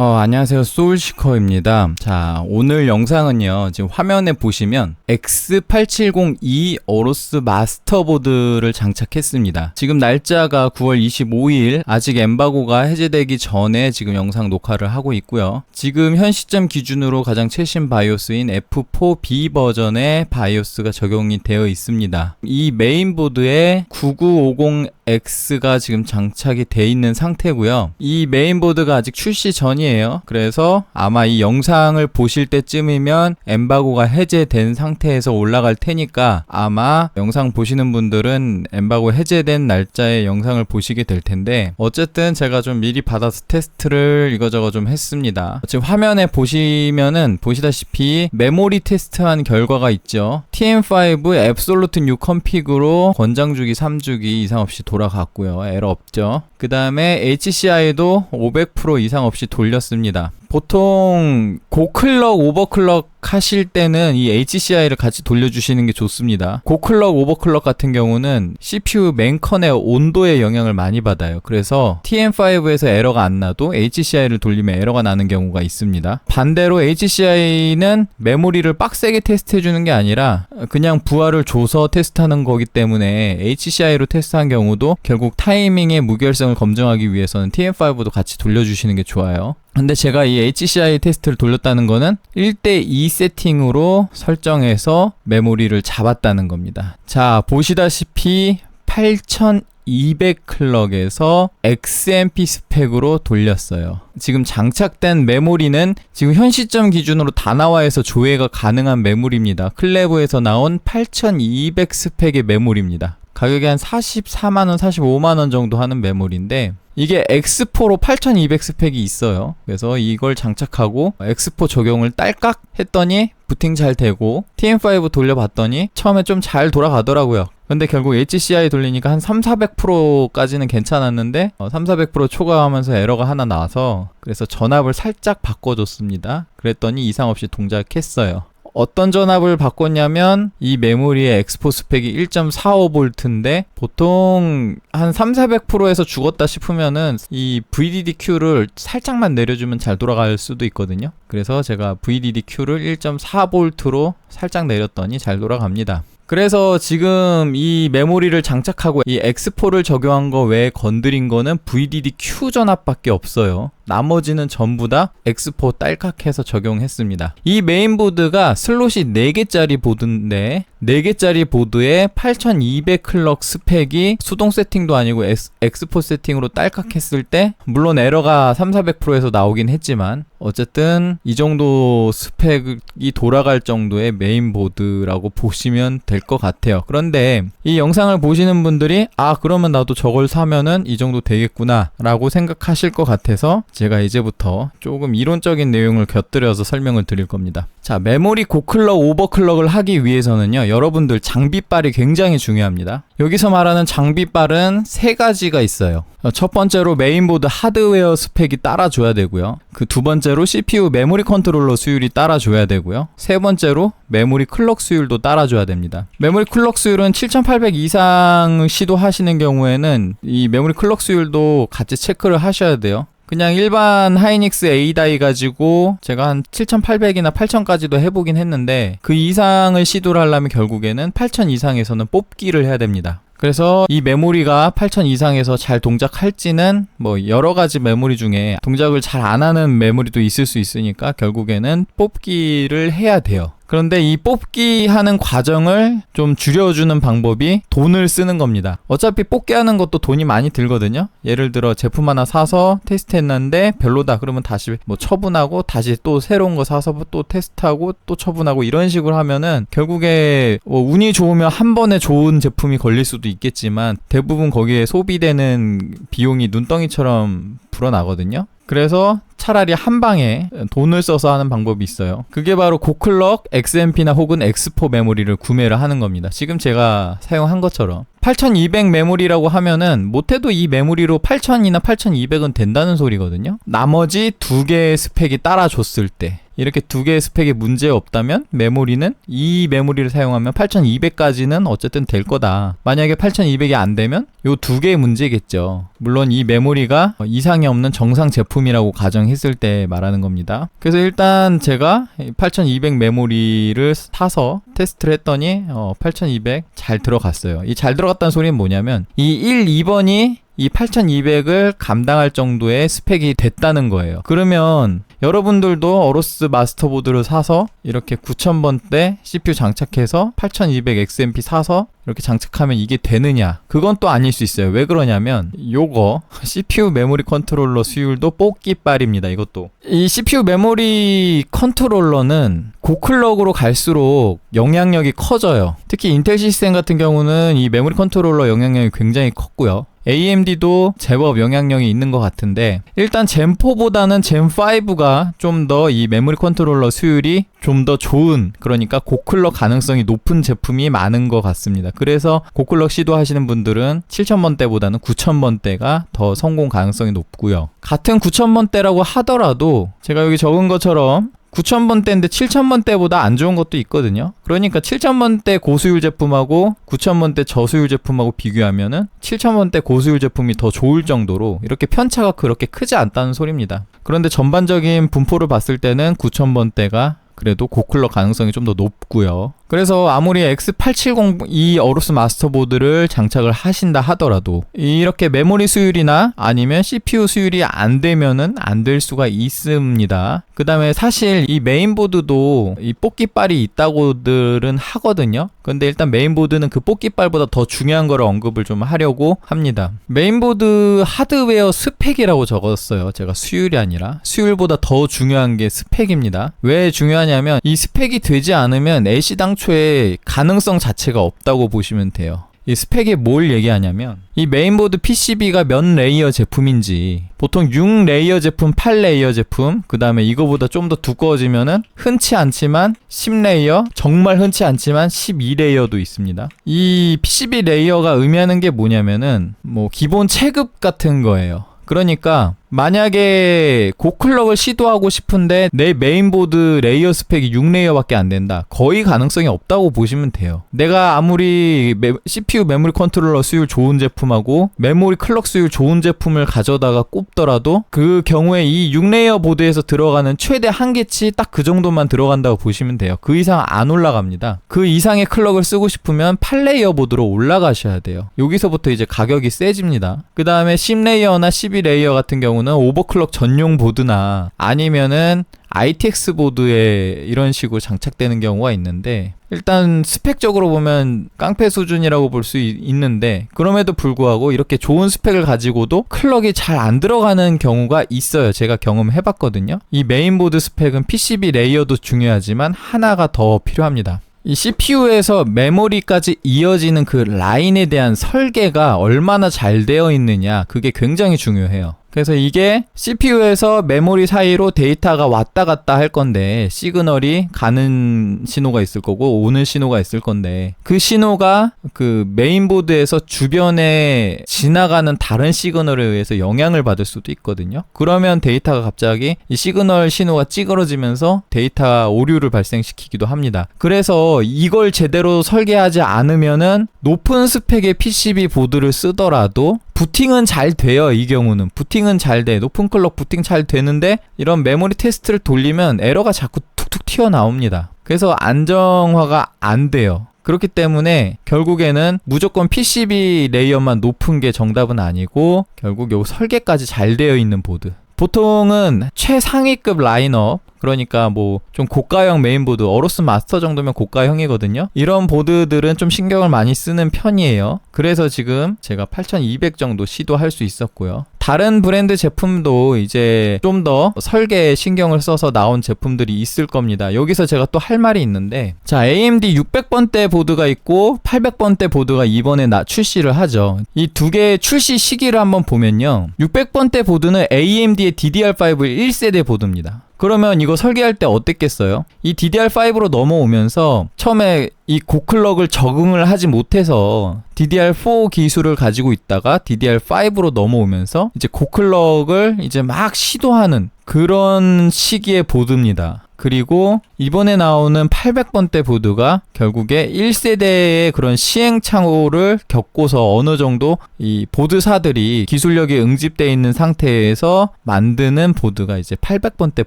안녕하세요. 소울시커입니다. 자, 오늘 영상은요, 지금 화면에 보시면 X8702 어로스 마스터보드를 장착했습니다. 지금 날짜가 9월 25일, 아직 엠바고가 해제되기 전에 지금 영상 녹화를 하고 있고요. 지금 현 시점 기준으로 가장 최신 바이오스인 F4B 버전의 바이오스가 적용이 되어 있습니다. 이 메인보드에 9950X가 지금 장착이 되어 있는 상태고요. 이 메인보드가 아직 출시 전이에요. 그래서 아마 이 영상을 보실 때쯤이면 엠바고가 해제된 상태에서 올라갈 테니까 아마 영상 보시는 분들은 엠바고 해제된 날짜의 영상을 보시게 될 텐데, 어쨌든 제가 좀 미리 받아서 테스트를 이거저거 좀 했습니다. 지금 화면에 보시면은 보시다시피 메모리 테스트한 결과가 있죠. TM5 앱솔루트 뉴 컴픽으로 권장주기 3주기 이상 없이 돌아갔고요. 에러 없죠. 그 다음에 HCI도 500% 이상 없이 돌렸습니다. 보통 고클럭, 오버클럭 하실 때는 이 HCI를 같이 돌려주시는 게 좋습니다. 고클럭, 오버클럭 같은 경우는 CPU 맨컨의 온도에 영향을 많이 받아요. 그래서 TM5에서 에러가 안 나도 HCI를 돌리면 에러가 나는 경우가 있습니다. 반대로 HCI는 메모리를 빡세게 테스트해주는 게 아니라 그냥 부하를 줘서 테스트하는 거기 때문에 HCI로 테스트한 경우도 결국 타이밍의 무결성을 검증하기 위해서는 TM5도 같이 돌려주시는 게 좋아요. 근데 제가 이 HCI 테스트를 돌렸다는 거는 1대2 세팅으로 설정해서 메모리를 잡았다는 겁니다. 자, 보시다시피 8200 클럭에서 XMP 스펙으로 돌렸어요. 지금 장착된 메모리는 지금 현 시점 기준으로 다나와에서 조회가 가능한 메모리입니다. 클레버에서 나온 8200 스펙의 메모리입니다. 가격이 한 44만원, 45만원 정도 하는 메모리인데, 이게 X4로 8200 스펙이 있어요. 그래서 이걸 장착하고 X4 적용을 딸깍 했더니 부팅 잘 되고, TM5 돌려봤더니 처음에 좀 잘 돌아가더라고요. 근데 결국 HCI 돌리니까 한 3,400%까지는 괜찮았는데 3,400% 초과하면서 에러가 하나 나와서, 그래서 전압을 살짝 바꿔줬습니다. 그랬더니 이상 없이 동작했어요. 어떤 전압을 바꿨냐면, 이 메모리의 X4 스펙이 1.45V인데 보통 한 3,400%에서 죽었다 싶으면은 이 VDD-Q를 살짝만 내려주면 잘 돌아갈 수도 있거든요. 그래서 제가 VDD-Q를 1.4V로 살짝 내렸더니 잘 돌아갑니다. 그래서 지금 이 메모리를 장착하고 이 X4를 적용한 거 외에 건드린 거는 VDD-Q 전압밖에 없어요. 나머지는 전부 다 X4 딸깍해서 적용했습니다. 이 메인보드가 슬롯이 4개짜리 보드인데, 4개짜리 보드에 8200 클럭 스펙이 수동 세팅도 아니고 X4 세팅으로 딸깍했을 때 물론 에러가 3,400%에서 나오긴 했지만 어쨌든 이 정도 스펙이 돌아갈 정도의 메인보드라고 보시면 될 것 같아요. 그런데 이 영상을 보시는 분들이 그러면 나도 저걸 사면은 이 정도 되겠구나 라고 생각하실 것 같아서 제가 이제부터 조금 이론적인 내용을 곁들여서 설명을 드릴 겁니다. 자, 메모리 고클럭, 오버클럭을 하기 위해서는요, 여러분들 장비빨이 굉장히 중요합니다. 여기서 말하는 장비빨은 3가지가 있어요. 첫 번째로 메인보드 하드웨어 스펙이 따라줘야 되고요. 그 두 번째로 CPU 메모리 컨트롤러 수율이 따라줘야 되고요. 세 번째로 메모리 클럭 수율도 따라줘야 됩니다. 메모리 클럭 수율은 7800 이상 시도하시는 경우에는 이 메모리 클럭 수율도 같이 체크를 하셔야 돼요. 그냥 일반 하이닉스 A다이 가지고 제가 한 7800이나 8000까지도 해보긴 했는데, 그 이상을 시도를 하려면 결국에는 8000 이상에서는 뽑기를 해야 됩니다. 그래서 이 메모리가 8000 이상에서 잘 동작할지는 여러가지 메모리 중에 동작을 잘 안 하는 메모리도 있을 수 있으니까 결국에는 뽑기를 해야 돼요. 그런데 이 뽑기 하는 과정을 좀 줄여주는 방법이 돈을 쓰는 겁니다. 어차피 뽑기 하는 것도 돈이 많이 들거든요. 예를 들어 제품 하나 사서 테스트했는데 별로다 그러면 다시 처분하고 다시 또 새로운 거 사서 또 테스트하고 또 처분하고, 이런 식으로 하면은 결국에 운이 좋으면 한 번에 좋은 제품이 걸릴 수도 있겠지만 대부분 거기에 소비되는 비용이 눈덩이처럼 불어나거든요. 그래서 차라리 한 방에 돈을 써서 하는 방법이 있어요. 그게 바로 고클럭, XMP나 혹은 X4 메모리를 구매를 하는 겁니다. 지금 제가 사용한 것처럼 8200 메모리라고 하면은 못해도 이 메모리로 8000이나 8200은 된다는 소리거든요. 나머지 2개의 스펙이 따라줬을 때, 이렇게 두 개의 스펙에 문제 없다면 메모리는 이 메모리를 사용하면 8200까지는 어쨌든 될 거다. 만약에 8200이 안 되면 요 두 개의 문제겠죠. 물론 이 메모리가 이상이 없는 정상 제품이라고 가정했을 때 말하는 겁니다. 그래서 일단 제가 8200 메모리를 사서 테스트를 했더니 8200 잘 들어갔어요. 이 잘 들어갔다는 소리는 뭐냐면 이 1, 2번이 이 8200을 감당할 정도의 스펙이 됐다는 거예요. 그러면 여러분들도 어로스 마스터보드를 사서 이렇게 9000번대 CPU 장착해서 8200 XMP 사서 이렇게 장착하면 이게 되느냐? 그건 또 아닐 수 있어요. 왜 그러냐면 요거 CPU 메모리 컨트롤러 수율도 뽑기빨입니다. 이것도 이 CPU 메모리 컨트롤러는 고클럭으로 갈수록 영향력이 커져요. 특히 인텔 시스템 같은 경우는 이 메모리 컨트롤러 영향력이 굉장히 컸고요. AMD도 제법 영향력이 있는 것 같은데 일단 젠4보다는 젠5가 좀 더 이 메모리 컨트롤러 수율이 좀 더 좋은, 그러니까 고클럭 가능성이 높은 제품이 많은 것 같습니다. 그래서 고클럭 시도하시는 분들은 7000번대보다는 9000번대가 더 성공 가능성이 높고요. 같은 9000번대라고 하더라도 제가 여기 적은 것처럼 9000번대인데 7000번대보다 안 좋은 것도 있거든요. 그러니까 7000번대 고수율 제품하고 9000번대 저수율 제품하고 비교하면은 7000번대 고수율 제품이 더 좋을 정도로 이렇게 편차가 그렇게 크지 않다는 소리입니다. 그런데 전반적인 분포를 봤을 때는 9000번대가 그래도 고클럭 가능성이 좀 더 높고요. 그래서 아무리 X870 이 어로스 마스터보드를 장착을 하신다 하더라도 이렇게 메모리 수율이나 아니면 CPU 수율이 안 되면은 안 될 수가 있습니다. 그 다음에 사실 이 메인보드도 이 뽑기빨이 있다고들은 하거든요. 근데 일단 메인보드는 그 뽑기빨보다 더 중요한 거를 언급을 좀 하려고 합니다. 메인보드 하드웨어 스펙이라고 적었어요. 제가 수율이 아니라 수율보다 더 중요한 게 스펙입니다. 왜 중요하냐면 이 스펙이 되지 않으면 애시당초에 가능성 자체가 없다고 보시면 돼요. 이 스펙이 뭘 얘기하냐면 이 메인보드 PCB가 몇 레이어 제품인지, 보통 6레이어 제품, 8레이어 제품, 그 다음에 이거보다 좀 더 두꺼워지면은 흔치 않지만 10레이어, 정말 흔치 않지만 12레이어도 있습니다. 이 PCB 레이어가 의미하는 게 뭐냐면은 뭐 기본 체급 같은 거예요. 그러니까 만약에 고클럭을 시도하고 싶은데 내 메인보드 레이어 스펙이 6레이어밖에 안 된다. 거의 가능성이 없다고 보시면 돼요. 내가 아무리 CPU 메모리 컨트롤러 수율 좋은 제품하고 메모리 클럭 수율 좋은 제품을 가져다가 꼽더라도 그 경우에 이 6레이어 보드에서 들어가는 최대 한계치 딱 그 정도만 들어간다고 보시면 돼요. 그 이상 안 올라갑니다. 그 이상의 클럭을 쓰고 싶으면 8레이어 보드로 올라가셔야 돼요. 여기서부터 이제 가격이 세집니다. 그 다음에 10레이어나 12레이어 같은 경우는 오버클럭 전용 보드나 아니면은 ITX 보드에 이런 식으로 장착되는 경우가 있는데 일단 스펙적으로 보면 깡패 수준이라고 볼 수 있는데 그럼에도 불구하고 이렇게 좋은 스펙을 가지고도 클럭이 잘 안 들어가는 경우가 있어요. 제가 경험해봤거든요. 이 메인보드 스펙은 PCB 레이어도 중요하지만 하나가 더 필요합니다. 이 CPU에서 메모리까지 이어지는 그 라인에 대한 설계가 얼마나 잘 되어 있느냐, 그게 굉장히 중요해요. 그래서 이게 CPU에서 메모리 사이로 데이터가 왔다 갔다 할 건데 시그널이 가는 신호가 있을 거고 오는 신호가 있을 건데 그 신호가 그 메인보드에서 주변에 지나가는 다른 시그널에 의해서 영향을 받을 수도 있거든요. 그러면 데이터가 갑자기 이 시그널 신호가 찌그러지면서 데이터 오류를 발생시키기도 합니다. 그래서 이걸 제대로 설계하지 않으면은 높은 스펙의 PCB 보드를 쓰더라도 부팅은 잘 돼요. 이 경우는 부팅은 잘 돼. 높은 클럭 부팅 잘 되는데 이런 메모리 테스트를 돌리면 에러가 자꾸 툭툭 튀어나옵니다. 그래서 안정화가 안 돼요. 그렇기 때문에 결국에는 무조건 PCB 레이어만 높은 게 정답은 아니고 결국 요 설계까지 잘 되어 있는 보드, 보통은 최상위급 라인업, 그러니까 뭐 좀 고가형 메인보드, 어로스 마스터 정도면 고가형이거든요. 이런 보드들은 좀 신경을 많이 쓰는 편이에요. 그래서 지금 제가 8200 정도 시도할 수 있었고요. 다른 브랜드 제품도 이제 좀 더 설계에 신경을 써서 나온 제품들이 있을 겁니다. 여기서 제가 또 할 말이 있는데, 자, AMD 600번대 보드가 있고 800번대 보드가 이번에 출시를 하죠. 이 두 개의 출시 시기를 한번 보면요, 600번대 보드는 AMD의 DDR5 1세대 보드입니다. 그러면 이거 설계할 때 어땠겠어요? 이 DDR5로 넘어오면서 처음에 이 고클럭을 적응을 하지 못해서 DDR4 기술을 가지고 있다가 DDR5로 넘어오면서 이제 고클럭을 이제 막 시도하는 그런 시기의 보드입니다. 그리고 이번에 나오는 800번대 보드가 결국에 1세대의 그런 시행착오를 겪고서 어느 정도 이 보드사들이 기술력이 응집되어 있는 상태에서 만드는 보드가 이제 800번대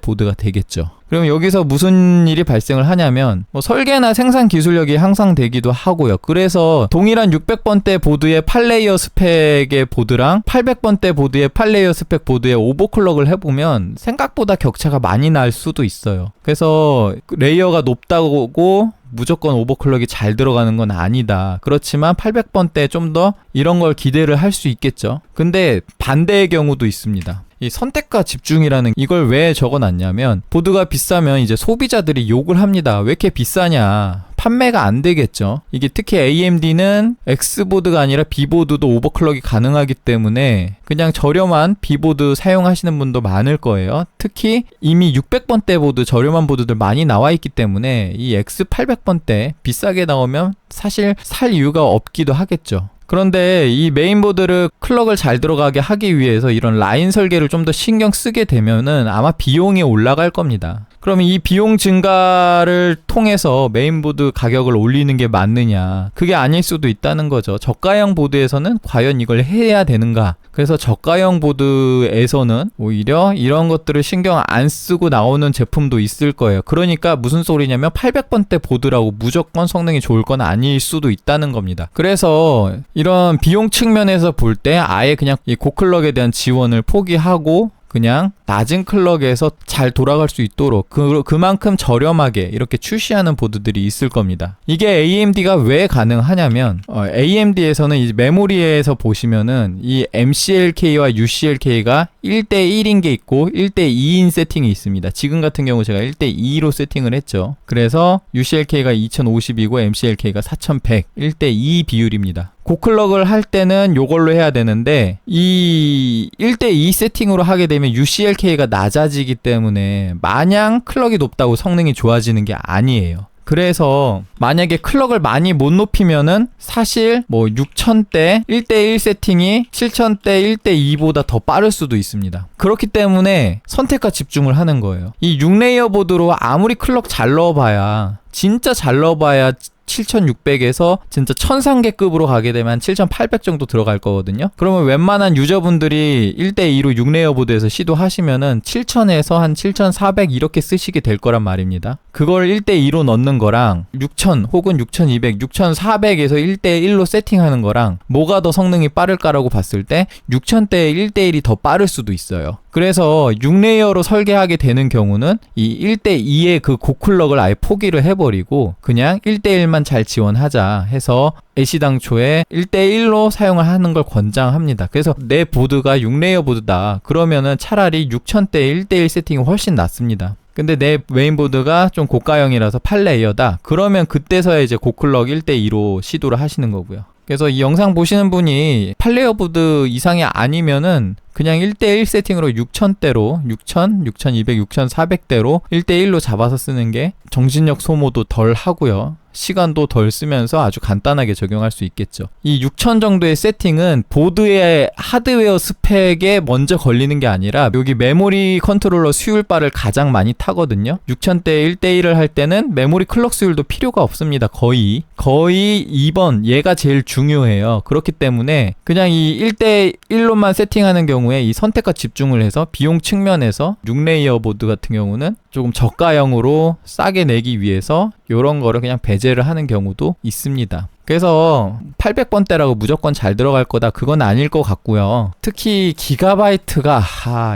보드가 되겠죠. 그럼 여기서 무슨 일이 발생을 하냐면 뭐 설계나 생산 기술력이 향상되기도 하고요. 그래서 동일한 600번대 보드의 8레이어 스펙의 보드랑 800번대 보드의 8레이어 스펙 보드의 오버클럭을 해보면 생각보다 격차가 많이 날 수도 있어요. 그래서 레이어가 높다고 무조건 오버클럭이 잘 들어가는 건 아니다. 그렇지만 800번대 좀 더 이런 걸 기대를 할 수 있겠죠. 근데 반대의 경우도 있습니다. 이 선택과 집중이라는 이걸 왜 적어놨냐면 보드가 비싸면 이제 소비자들이 욕을 합니다. 왜 이렇게 비싸냐. 판매가 안 되겠죠. 이게 특히 AMD는 X보드가 아니라 B보드도 오버클럭이 가능하기 때문에 그냥 저렴한 B보드 사용하시는 분도 많을 거예요. 특히 이미 600번대 보드, 저렴한 보드들 많이 나와 있기 때문에 이 X800번대 비싸게 나오면 사실 살 이유가 없기도 하겠죠. 그런데 이 메인보드를 클럭을 잘 들어가게 하기 위해서 이런 라인 설계를 좀 더 신경 쓰게 되면은 아마 비용이 올라갈 겁니다. 그러면 이 비용 증가를 통해서 메인보드 가격을 올리는 게 맞느냐? 그게 아닐 수도 있다는 거죠. 저가형 보드에서는 과연 이걸 해야 되는가? 그래서 저가형 보드에서는 오히려 이런 것들을 신경 안 쓰고 나오는 제품도 있을 거예요. 그러니까 무슨 소리냐면 800번대 보드라고 무조건 성능이 좋을 건 아닐 수도 있다는 겁니다. 그래서 이런 비용 측면에서 볼 때 아예 그냥 이 고클럭에 대한 지원을 포기하고 그냥 낮은 클럭에서 잘 돌아갈 수 있도록 그만큼 저렴하게 이렇게 출시하는 보드들이 있을 겁니다. 이게 AMD가 왜 가능하냐면 AMD에서는 이제 메모리에서 보시면은 이 MCLK와 UCLK가 1대1인 게 있고 1대2인 세팅이 있습니다. 지금 같은 경우 제가 1대2로 세팅을 했죠. 그래서 UCLK가 2050이고 MCLK가 4100 1대2 비율입니다. 고클럭을 할 때는 요걸로 해야 되는데 이 1대2 세팅으로 하게 되면 UCLK가 낮아지기 때문에 마냥 클럭이 높다고 성능이 좋아지는 게 아니에요. 그래서 만약에 클럭을 많이 못 높이면은 사실 뭐 6000대 1대1 세팅이 7000대 1대2보다 더 빠를 수도 있습니다. 그렇기 때문에 선택과 집중을 하는 거예요. 이 6레이어 보드로 아무리 클럭 잘 넣어봐야 진짜 잘 넣어봐야 7600에서 진짜 천상계급으로 가게 되면 7800 정도 들어갈 거거든요. 그러면 웬만한 유저분들이 1대2로 6레이어 보드에서 시도하시면은 7000에서 한 7400 이렇게 쓰시게 될 거란 말입니다. 그걸 1대2로 넣는 거랑 6000 혹은 6200, 6400에서 1대1로 세팅하는 거랑 뭐가 더 성능이 빠를까라고 봤을 때 6000대에 1대1이 더 빠를 수도 있어요. 그래서 6레이어로 설계하게 되는 경우는 이 1대2의 그 고클럭을 아예 포기를 해버리고 그냥 1대1만 잘 지원하자 해서 애시당초에 1대1로 사용을 하는 걸 권장합니다. 그래서 내 보드가 6레이어 보드다. 그러면은 차라리 6000대 1대1 세팅이 훨씬 낫습니다. 근데 내 메인보드가 좀 고가형이라서 8레이어다. 그러면 그때서야 이제 고클럭 1대2로 시도를 하시는 거고요. 그래서 이 영상 보시는 분이 8레이어 보드 이상이 아니면은 그냥 1대1 세팅으로 6000대로 6000, 6200, 6400대로 1대1로 잡아서 쓰는 게 정신력 소모도 덜 하고요. 시간도 덜 쓰면서 아주 간단하게 적용할 수 있겠죠. 이 6000 정도의 세팅은 보드의 하드웨어 스펙에 먼저 걸리는 게 아니라 여기 메모리 컨트롤러 수율바를 가장 많이 타거든요. 6000대 1대1을 할 때는 메모리 클럭 수율도 필요가 없습니다. 거의 2번 얘가 제일 중요해요. 그렇기 때문에 그냥 이 1대1로만 세팅하는 경우에 이 선택과 집중을 해서 비용 측면에서 6레이어 보드 같은 경우는 조금 저가형으로 싸게 내기 위해서 이런 거를 그냥 배제를 하는 경우도 있습니다. 그래서 800번대라고 무조건 잘 들어갈 거다 그건 아닐 것 같고요. 특히 기가바이트가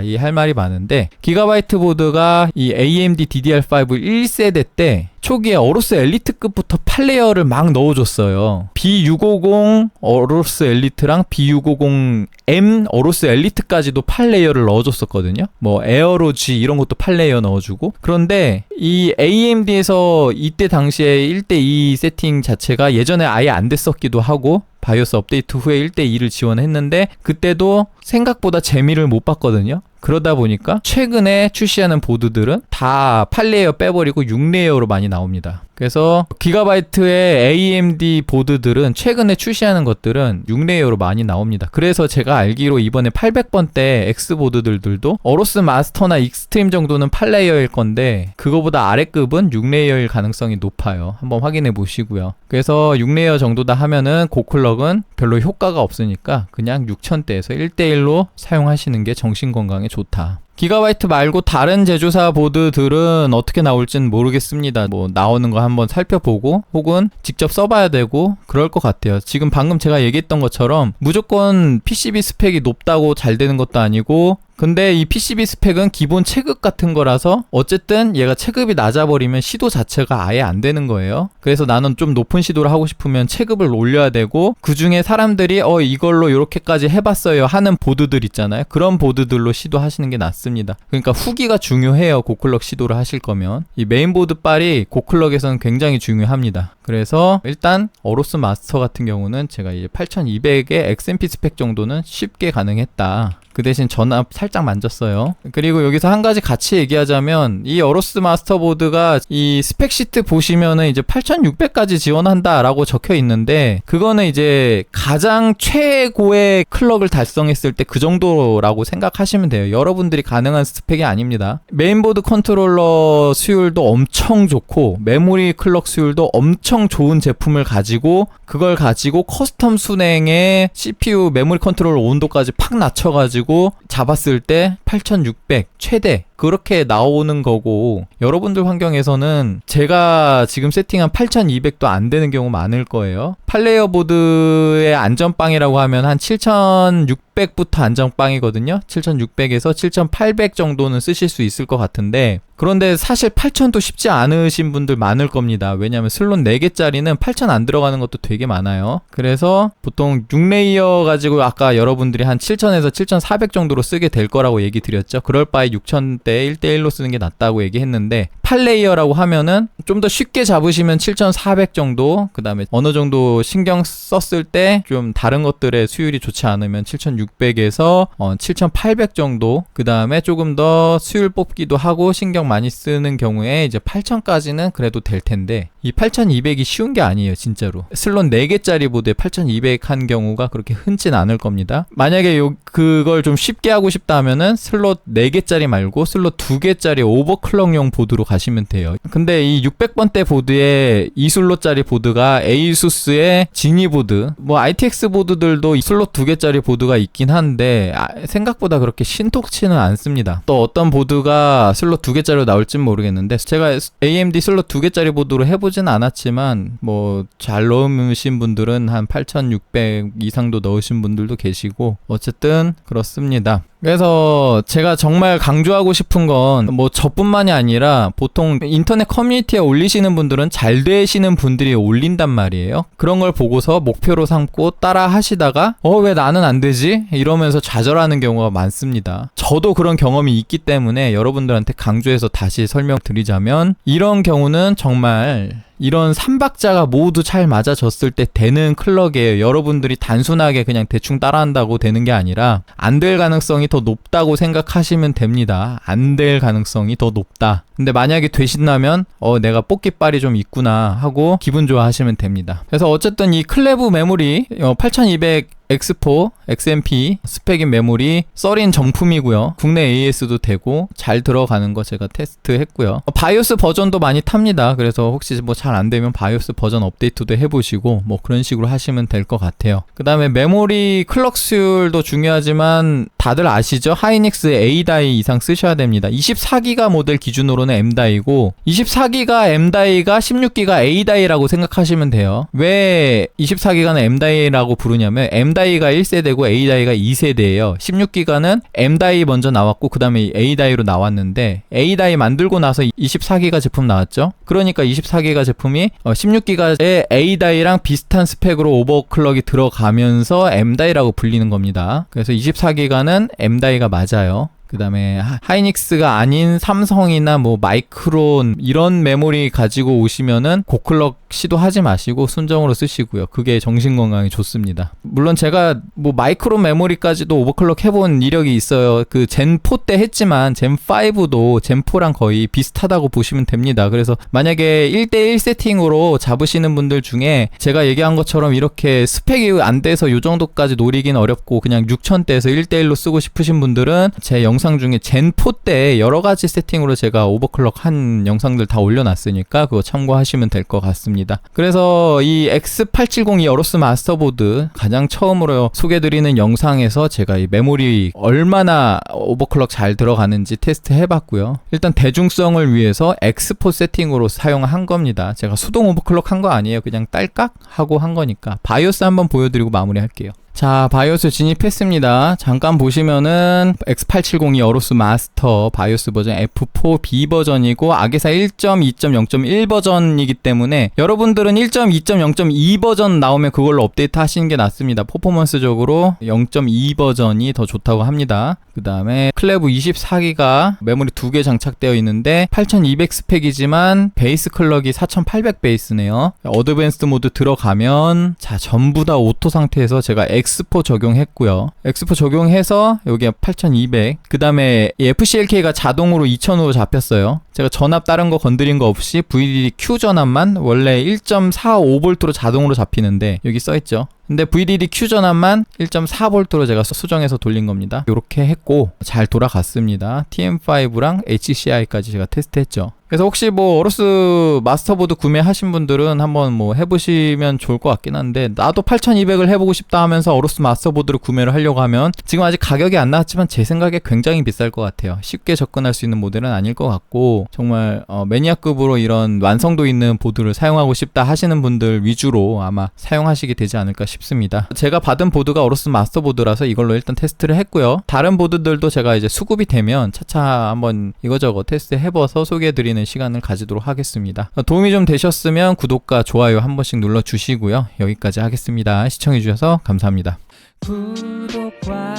이 할 말이 많은데 기가바이트 보드가 이 AMD DDR5 1세대 때 초기에 어로스 엘리트급부터 8레이어를 막 넣어줬어요. B650 어로스 엘리트랑 B650M 어로스 엘리트까지도 8레이어를 넣어줬었거든요. 뭐 에어로지 이런 것도 8레이어 넣어주고. 그런데 이 AMD에서 이때 당시에 1대2 세팅 자체가 예전에 아예 안 됐었기도 하고 바이오스 업데이트 후에 1대2를 지원했는데 그때도 생각보다 재미를 못 봤거든요. 그러다 보니까 최근에 출시하는 보드들은 다 8레이어 빼버리고 6레이어로 많이 나옵니다. 그래서 기가바이트의 AMD 보드들은 최근에 출시하는 것들은 6레이어로 많이 나옵니다. 그래서 제가 알기로 이번에 800번대 X보드들도 어로스 마스터나 익스트림 정도는 8레이어일 건데 그거보다 아래급은 6레이어일 가능성이 높아요. 한번 확인해 보시고요. 그래서 6레이어 정도다 하면은 고클럭은 별로 효과가 없으니까 그냥 6000대에서 1대1로 사용하시는 게 정신건강에 좋다. 기가바이트 말고 다른 제조사 보드들은 어떻게 나올지는 모르겠습니다. 뭐 나오는 거 한번 살펴보고 혹은 직접 써봐야 되고 그럴 것 같아요. 지금 방금 제가 얘기했던 것처럼 무조건 PCB 스펙이 높다고 잘 되는 것도 아니고 근데 이 PCB 스펙은 기본 체급 같은 거라서 어쨌든 얘가 체급이 낮아버리면 시도 자체가 아예 안 되는 거예요. 그래서 나는 좀 높은 시도를 하고 싶으면 체급을 올려야 되고 그 중에 사람들이 이걸로 이렇게까지 해봤어요 하는 보드들 있잖아요. 그런 보드들로 시도하시는 게 낫습니다. 그러니까 후기가 중요해요. 고클럭 시도를 하실 거면. 이 메인보드 빨이 고클럭에서는 굉장히 중요합니다. 그래서 일단 어로스 마스터 같은 경우는 제가 이제 8200의 XMP 스펙 정도는 쉽게 가능했다. 그 대신 전압 살짝 만졌어요. 그리고 여기서 한 가지 같이 얘기하자면 이 어로스 마스터보드가 이 스펙 시트 보시면은 이제 8600까지 지원한다 라고 적혀 있는데 그거는 이제 가장 최고의 클럭을 달성했을 때 그 정도라고 생각하시면 돼요. 여러분들이 가능한 스펙이 아닙니다. 메인보드 컨트롤러 수율도 엄청 좋고 메모리 클럭 수율도 엄청 좋은 제품을 가지고 그걸 가지고 커스텀 순행에 CPU 메모리 컨트롤러 온도까지 팍 낮춰가지고 잡았을 때 8600 최대 그렇게 나오는 거고 여러분들 환경에서는 제가 지금 세팅한 8200도 안 되는 경우 많을 거예요. 8레이어 보드의 안전빵이라고 하면 한 7600부터 안전빵이거든요. 7600에서 7800 정도는 쓰실 수 있을 것 같은데 그런데 사실 8000도 쉽지 않으신 분들 많을 겁니다. 왜냐하면 슬롯 4개짜리는 8000 안 들어가는 것도 되게 많아요. 그래서 보통 6레이어 가지고 아까 여러분들이 한 7000에서 7400 정도로 쓰게 될 거라고 얘기 드렸죠. 그럴 바에 6000대 1대1로 쓰는 게 낫다고 얘기했는데 8레이어라고 하면은 좀 더 쉽게 잡으시면 7400 정도 그 다음에 어느 정도 신경 썼을 때 좀 다른 것들의 수율이 좋지 않으면 7600에서 7800 정도 그 다음에 조금 더 수율 뽑기도 하고 신경 많이 쓰는 경우에 이제 8000까지는 그래도 될 텐데 이 8200이 쉬운 게 아니에요. 진짜로 슬롯 4개짜리 보드에 8200 한 경우가 그렇게 흔진 않을 겁니다. 만약에 그걸 좀 쉽게 하고 싶다 하면은 슬롯 4개짜리 말고 슬롯 2개짜리 오버클럭용 보드로 가시면 돼요. 근데 이 600번대 보드에 2슬롯짜리 보드가 에이수스의 지니 보드 뭐 ITX 보드들도 슬롯 2개짜리 보드가 있긴 한데 생각보다 그렇게 신통치는 않습니다. 또 어떤 보드가 슬롯 2개짜리로 나올지는 모르겠는데 제가 AMD 슬롯 2개짜리 보드로 해보진 않았지만 뭐 잘 넣으신 분들은 한 8600 이상도 넣으신 분들도 계시고 어쨌든 그렇습니다. 그래서 제가 정말 강조하고 싶은 건 뭐 저뿐만이 아니라 보통 인터넷 커뮤니티에 올리시는 분들은 잘 되시는 분들이 올린단 말이에요. 그런 걸 보고서 목표로 삼고 따라 하시다가 왜 나는 안 되지? 이러면서 좌절하는 경우가 많습니다. 저도 그런 경험이 있기 때문에 여러분들한테 강조해서 다시 설명드리자면 이런 경우는 정말 이런 3박자가 모두 잘 맞아졌을 때 되는 클럭이에요. 여러분들이 단순하게 그냥 대충 따라한다고 되는 게 아니라 안 될 가능성이 더 높다고 생각하시면 됩니다. 안 될 가능성이 더 높다. 근데 만약에 되신다면 내가 뽑기빨이 좀 있구나 하고 기분 좋아하시면 됩니다. 그래서 어쨌든 이 클레브 메모리 8200 X4, XMP 스펙인 메모리 썰인 정품이고요. 국내 AS도 되고 잘 들어가는 거 제가 테스트했고요. 바이오스 버전도 많이 탑니다. 그래서 혹시 뭐 잘 안 되면 바이오스 버전 업데이트도 해보시고 뭐 그런 식으로 하시면 될 것 같아요. 그 다음에 메모리 클럭 수율도 중요하지만 다들 아시죠? 하이닉스 A다이 이상 쓰셔야 됩니다. 24기가 모델 기준으로는 M다이고 24기가 M다이가 16기가 A다이라고 생각하시면 돼요. 왜 24기가는 M다이라고 부르냐면 M다이가 1세대고 A다이가 2세대예요. 16기가는 M다이 먼저 나왔고 그 다음에 A다이로 나왔는데 A다이 만들고 나서 24기가 제품 나왔죠. 그러니까 24기가 제품이 16기가의 A다이랑 비슷한 스펙으로 오버클럭이 들어가면서 M다이라고 불리는 겁니다. 그래서 24기가는 M다이가 맞아요. 그 다음에 하이닉스가 아닌 삼성이나 뭐 마이크론 이런 메모리 가지고 오시면은 고클럭 시도하지 마시고 순정으로 쓰시고요. 그게 정신건강에 좋습니다. 물론 제가 뭐 마이크론 메모리까지도 오버클럭 해본 이력이 있어요. 그 젠4 때 했지만 젠5도 젠4랑 거의 비슷하다고 보시면 됩니다. 그래서 만약에 1대1 세팅으로 잡으시는 분들 중에 제가 얘기한 것처럼 이렇게 스펙이 안 돼서 이 정도까지 노리긴 어렵고 그냥 6000대에서 1대1로 쓰고 싶으신 분들은 제 영상 중에 젠4 때 여러 가지 세팅으로 제가 오버클럭 한 영상들 다 올려놨으니까 그거 참고하시면 될 것 같습니다. 그래서 이 X870 이 어로스 마스터보드 가장 처음으로 소개드리는 영상에서 제가 이 메모리 얼마나 오버클럭 잘 들어가는지 테스트 해봤고요. 일단 대중성을 위해서 X4 세팅으로 사용한 겁니다. 제가 수동 오버클럭 한 거 아니에요. 그냥 딸깍 하고 한 거니까. 바이오스 한번 보여드리고 마무리할게요. 자, 바이오스 진입했습니다. 잠깐 보시면은 X870이 어로스 마스터 바이오스 버전 F4B 버전이고 아게사 1.2.0.1 버전이기 때문에 여러분들은 1.2.0.2 버전 나오면 그걸로 업데이트 하시는 게 낫습니다. 퍼포먼스적으로 0.2 버전이 더 좋다고 합니다. 그 다음에 클레브 24기가 메모리 2개 장착되어 있는데 8200 스펙이지만 베이스 클럭이 4800 베이스네요. 어드밴스드 모드 들어가면 자, 전부 다 오토 상태에서 제가 X4 적용했고요. X4 적용해서 여기에 8200. 그 다음에 FCLK가 자동으로 2000으로 잡혔어요. 제가 전압 다른 거 건드린 거 없이 VDD Q 전압만 원래 1.45V로 자동으로 잡히는데 여기 써있죠. 근데 VDD Q 전압만 1.4V로 제가 수정해서 돌린 겁니다. 이렇게 했고 잘 돌아갔습니다. TM5랑 HCI까지 제가 테스트했죠. 그래서 혹시 뭐 어로스 마스터보드 구매하신 분들은 한번 뭐 해보시면 좋을 것 같긴 한데 나도 8200을 해보고 싶다 하면서 어로스 마스터보드를 구매를 하려고 하면 지금 아직 가격이 안 나왔지만 제 생각에 굉장히 비쌀 것 같아요. 쉽게 접근할 수 있는 모델은 아닐 것 같고 정말 매니아급으로 이런 완성도 있는 보드를 사용하고 싶다 하시는 분들 위주로 아마 사용하시게 되지 않을까 싶습니다. 제가 받은 보드가 어로스 마스터보드라서 이걸로 일단 테스트를 했고요. 다른 보드들도 제가 이제 수급이 되면 차차 한번 이거저거 테스트 해봐서 소개해드리는 시간을 가지도록 하겠습니다. 도움이 좀 되셨으면 구독과 좋아요 한 번씩 눌러주시고요. 여기까지 하겠습니다. 시청해주셔서 감사합니다. 구독과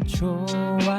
좋아요